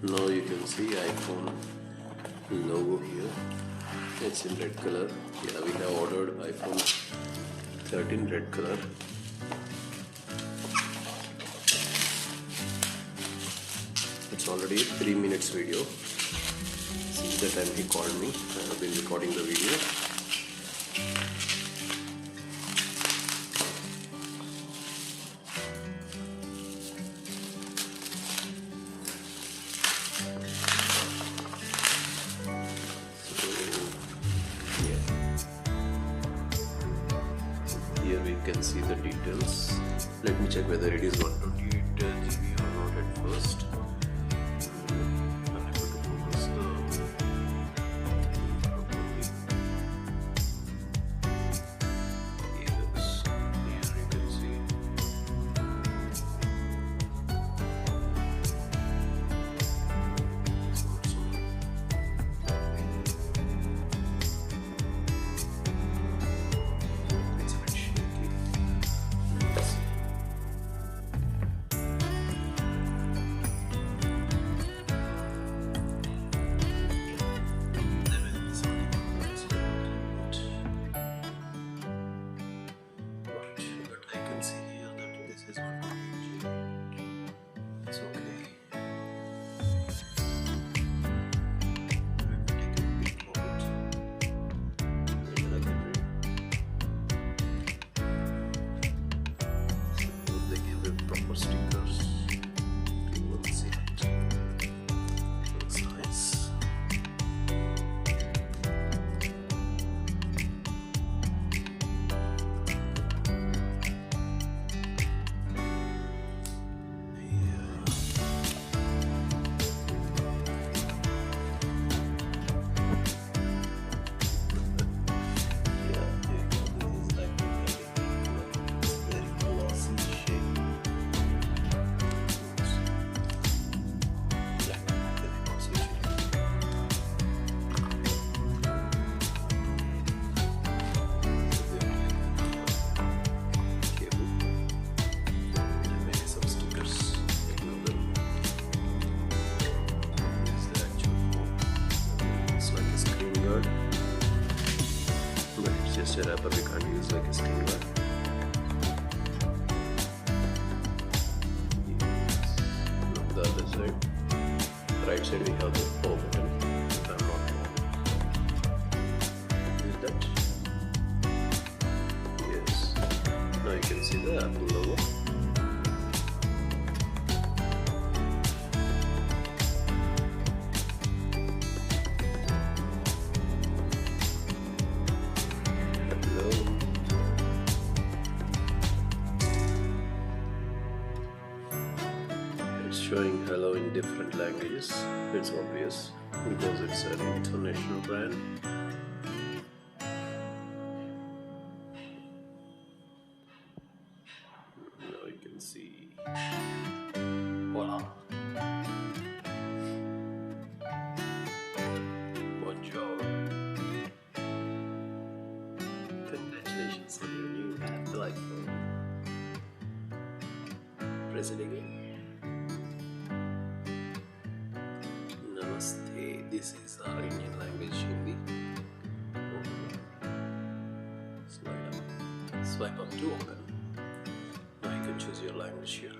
Now you can see iPhone logo here. It's in red color. Yeah, we have ordered iPhone 13 red color. It's already a 3 minutes video. Since the time he called me, I have been recording the video. Here we can see the details. Let me check whether it is 128 GB or not at first. Unable to focus yes, here you can see. It's a bit shaky. But I can see here that this is 128 GB. It's okay. Let me take a peek of it. Then I can read. So they give it proper stickers. You will see it. Looks nice. But it's just a wrapper, we can't use like a screen guard. Now the other side, right side we have the power button. If I'm not wrong. Is that? Yes. Now you can see the Apple logo. It's showing hello in different languages. It's obvious because it's an international brand. Now you can see. Voila. Bonjour. Congratulations on your new Apple iPhone. Press it again. Namaste. This is our Indian language, Hindi. Swipe up to open. Now you can choose your language here.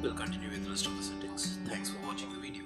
We'll continue with the rest of the settings. Thanks for watching the video.